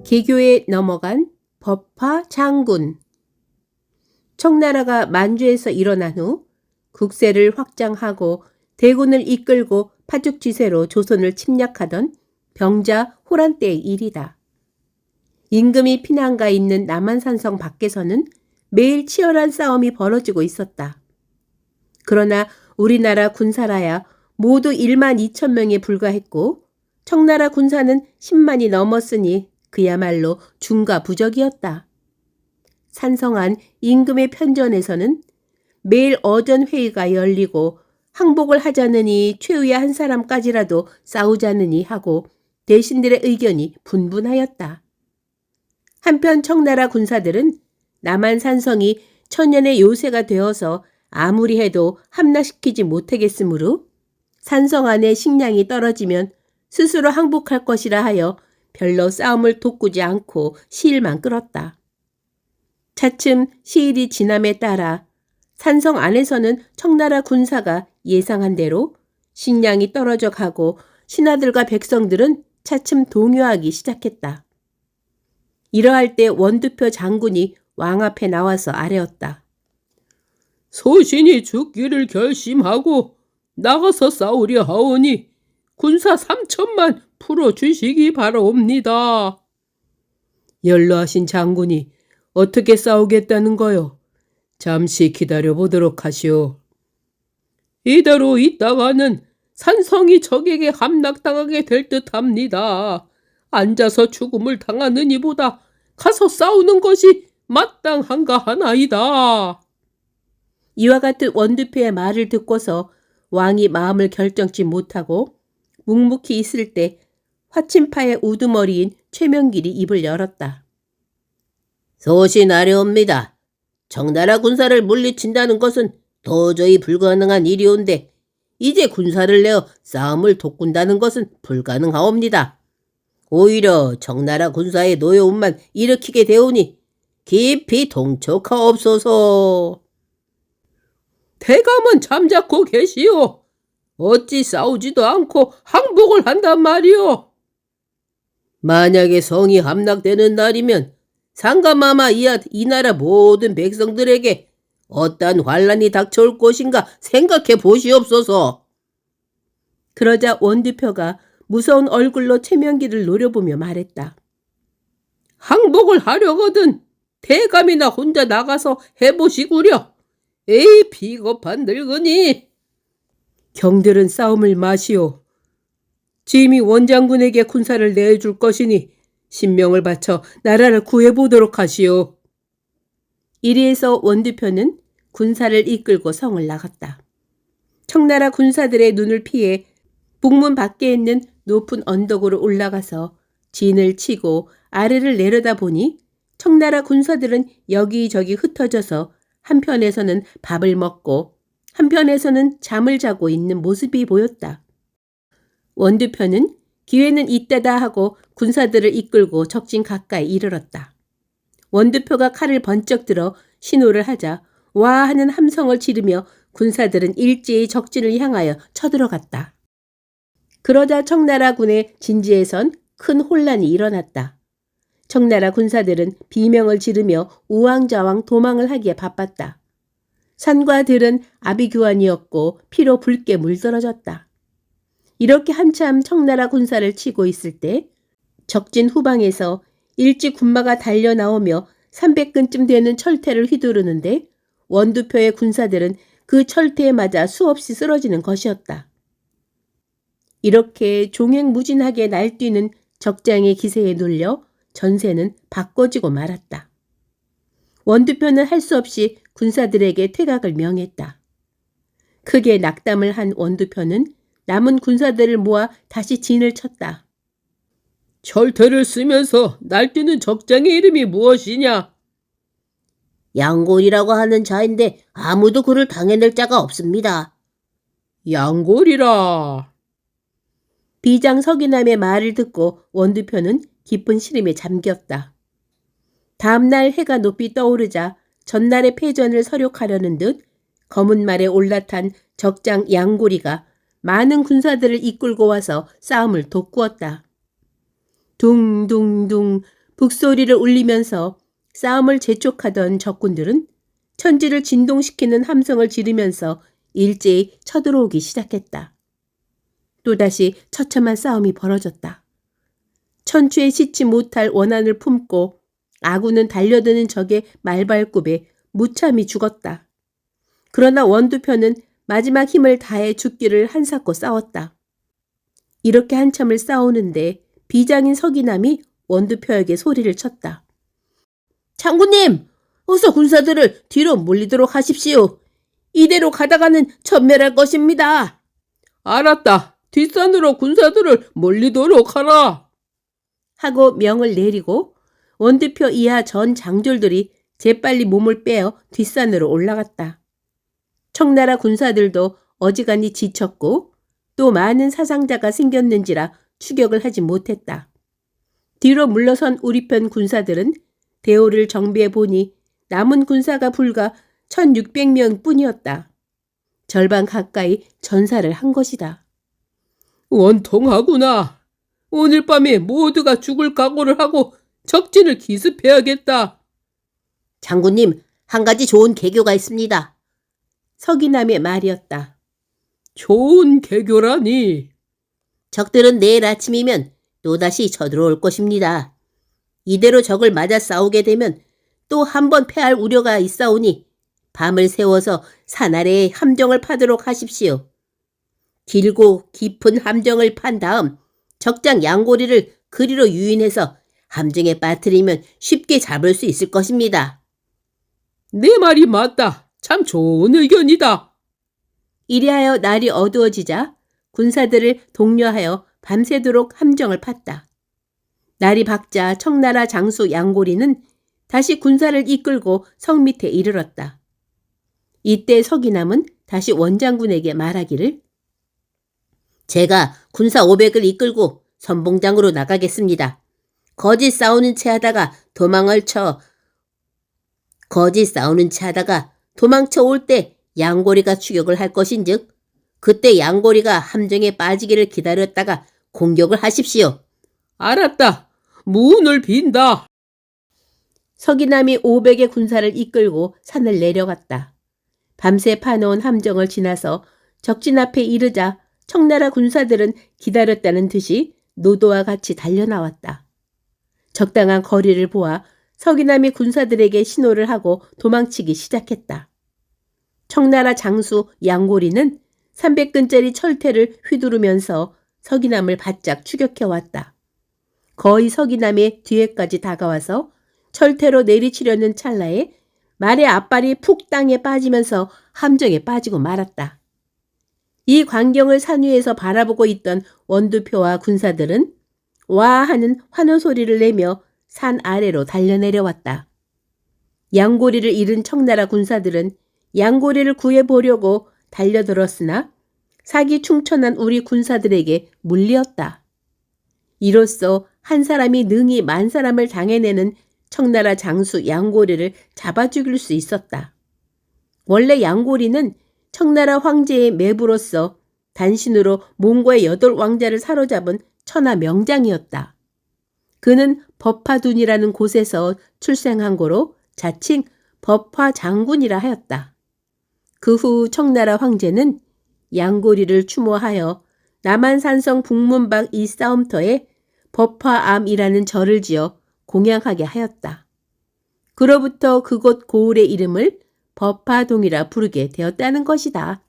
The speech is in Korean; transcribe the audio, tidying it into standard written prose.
개교에 넘어간 법화 장군. 청나라가 만주에서 일어난 후 국세를 확장하고 대군을 이끌고 파죽지세로 조선을 침략하던 병자 호란 때의 일이다. 임금이 피난가 있는 남한산성 밖에서는 매일 치열한 싸움이 벌어지고 있었다. 그러나 우리나라 군사라야 모두 1만 2천 명에 불과했고 청나라 군사는 10만이 넘었으니 그야말로 중과부적이었다. 산성한 임금의 편전에서는 매일 어전 회의가 열리고 항복을 하자느니 최후의 한 사람까지라도 싸우자느니 하고 대신들의 의견이 분분하였다. 한편 청나라 군사들은 남한 산성이 천년의 요새가 되어서 아무리 해도 함락시키지 못하겠으므로 산성 안의 식량이 떨어지면 스스로 항복할 것이라 하여 별로 싸움을 돋구지 않고 시일만 끌었다. 차츰 시일이 지남에 따라 산성 안에서는 청나라 군사가 예상한 대로 식량이 떨어져 가고 신하들과 백성들은 차츰 동요하기 시작했다. 이러할 때 원두표 장군이 왕 앞에 나와서 아뢰었다. 소신이 죽기를 결심하고 나가서 싸우려 하오니 군사 3천만 풀어주시기 바라옵니다. 연로하신 장군이 어떻게 싸우겠다는 거요? 잠시 기다려보도록 하시오. 이대로 있다가는 산성이 적에게 함락당하게 될 듯합니다. 앉아서 죽음을 당하는 이보다 가서 싸우는 것이 마땅한가 하나이다. 이와 같은 원두표의 말을 듣고서 왕이 마음을 결정치 못하고 묵묵히 있을 때 화친파의 우두머리인 최명길이 입을 열었다. 소신하려옵니다. 청나라 군사를 물리친다는 것은 도저히 불가능한 일이온데 이제 군사를 내어 싸움을 돋군다는 것은 불가능하옵니다. 오히려 청나라 군사의 노여움만 일으키게 되오니 깊이 통촉하옵소서. 대감은 잠자코 계시오. 어찌 싸우지도 않고 항복을 한단 말이오. 만약에 성이 함락되는 날이면 상감아마 이 나라 모든 백성들에게 어떠한 환란이 닥쳐올 것인가 생각해 보시옵소서. 그러자 원두표가 무서운 얼굴로 최명길을 노려보며 말했다. 항복을 하려거든 대감이나 혼자 나가서 해보시구려. 에이 비겁한 늙은이. 경들은 싸움을 마시오. 짐이 원장군에게 군사를 내줄 것이니 신명을 바쳐 나라를 구해보도록 하시오. 이리해서 원두표는 군사를 이끌고 성을 나갔다. 청나라 군사들의 눈을 피해 북문 밖에 있는 높은 언덕으로 올라가서 진을 치고 아래를 내려다보니 청나라 군사들은 여기저기 흩어져서 한편에서는 밥을 먹고 한편에서는 잠을 자고 있는 모습이 보였다. 원두표는 기회는 이때다 하고 군사들을 이끌고 적진 가까이 이르렀다. 원두표가 칼을 번쩍 들어 신호를 하자 와 하는 함성을 지르며 군사들은 일제히 적진을 향하여 쳐들어갔다. 그러자 청나라 군의 진지에선 큰 혼란이 일어났다. 청나라 군사들은 비명을 지르며 우왕좌왕 도망을 하기에 바빴다. 산과 들은 아비규환이었고 피로 붉게 물들어졌다. 이렇게 한참 청나라 군사를 치고 있을 때 적진 후방에서 일지 군마가 달려 나오며 300근쯤 되는 철퇴를 휘두르는데 원두표의 군사들은 그 철퇴에 맞아 수없이 쓰러지는 것이었다. 이렇게 종횡무진하게 날뛰는 적장의 기세에 눌려 전세는 바꿔지고 말았다. 원두표는 할 수 없이 군사들에게 퇴각을 명했다. 크게 낙담을 한 원두표는 남은 군사들을 모아 다시 진을 쳤다. 철퇴를 쓰면서 날뛰는 적장의 이름이 무엇이냐? 양골이라고 하는 자인데 아무도 그를 당해낼 자가 없습니다. 양골이라. 비장 서기남의 말을 듣고 원두표는 깊은 시름에 잠겼다. 다음 날 해가 높이 떠오르자 전날의 패전을 서력하려는 듯 검은 말에 올라탄 적장 양고리가 많은 군사들을 이끌고 와서 싸움을 돋구었다. 둥둥둥 북소리를 울리면서 싸움을 재촉하던 적군들은 천지를 진동시키는 함성을 지르면서 일제히 쳐들어오기 시작했다. 또다시 처참한 싸움이 벌어졌다. 천추에 싣지 못할 원한을 품고 아군은 달려드는 적의 말발굽에 무참히 죽었다. 그러나 원두표는 마지막 힘을 다해 죽기를 한사코 싸웠다. 이렇게 한참을 싸우는데 비장인 서기남이 원두표에게 소리를 쳤다. 장군님, 어서 군사들을 뒤로 몰리도록 하십시오. 이대로 가다가는 전멸할 것입니다. 알았다. 뒷산으로 군사들을 몰리도록 하라. 하고 명을 내리고 원두표 이하 전 장졸들이 재빨리 몸을 빼어 뒷산으로 올라갔다. 청나라 군사들도 어지간히 지쳤고 또 많은 사상자가 생겼는지라 추격을 하지 못했다. 뒤로 물러선 우리 편 군사들은 대오를 정비해 보니 남은 군사가 불과 1600명 뿐이었다. 절반 가까이 전사를 한 것이다. 원통하구나. 오늘 밤에 모두가 죽을 각오를 하고 적진을 기습해야겠다. 장군님, 한 가지 좋은 계교가 있습니다. 서기남의 말이었다. 좋은 개교라니. 적들은 내일 아침이면 또다시 쳐들어올 것입니다. 이대로 적을 맞아 싸우게 되면 또 한 번 패할 우려가 있사오니 밤을 새워서 산 아래에 함정을 파도록 하십시오. 길고 깊은 함정을 판 다음 적장 양고리를 그리로 유인해서 함정에 빠뜨리면 쉽게 잡을 수 있을 것입니다. 내 말이 맞다. 참 좋은 의견이다. 이리하여 날이 어두워지자 군사들을 독려하여 밤새도록 함정을 팠다. 날이 밝자 청나라 장수 양고리는 다시 군사를 이끌고 성 밑에 이르렀다. 이때 서기남은 다시 원장군에게 말하기를 제가 군사 500을 이끌고 선봉장으로 나가겠습니다. 거짓 싸우는 채 하다가 도망쳐 올 때 양고리가 추격을 할 것인즉 그때 양고리가 함정에 빠지기를 기다렸다가 공격을 하십시오. 알았다. 문을 빈다. 서기남이 500의 군사를 이끌고 산을 내려갔다. 밤새 파놓은 함정을 지나서 적진 앞에 이르자 청나라 군사들은 기다렸다는 듯이 노도와 같이 달려나왔다. 적당한 거리를 보아 서기남이 군사들에게 신호를 하고 도망치기 시작했다. 청나라 장수 양고리는 300근짜리 철퇴를 휘두르면서 서기남을 바짝 추격해왔다. 거의 서기남의 뒤에까지 다가와서 철퇴로 내리치려는 찰나에 말의 앞발이 푹 땅에 빠지면서 함정에 빠지고 말았다. 이 광경을 산 위에서 바라보고 있던 원두표와 군사들은 와 하는 환호 소리를 내며 산 아래로 달려내려왔다. 양고리를 잃은 청나라 군사들은 양고리를 구해보려고 달려들었으나 사기충천한 우리 군사들에게 물리었다. 이로써 한 사람이 능히 만 사람을 당해내는 청나라 장수 양고리를 잡아 죽일 수 있었다. 원래 양고리는 청나라 황제의 매부로서 단신으로 몽고의 8왕자를 사로잡은 천하 명장이었다. 그는 법화둔이라는 곳에서 출생한 고로 자칭 법화장군이라 하였다. 그 후 청나라 황제는 양고리를 추모하여 남한산성 북문방 이 싸움터에 법화암이라는 절을 지어 공양하게 하였다. 그로부터 그곳 고을의 이름을 법화동이라 부르게 되었다는 것이다.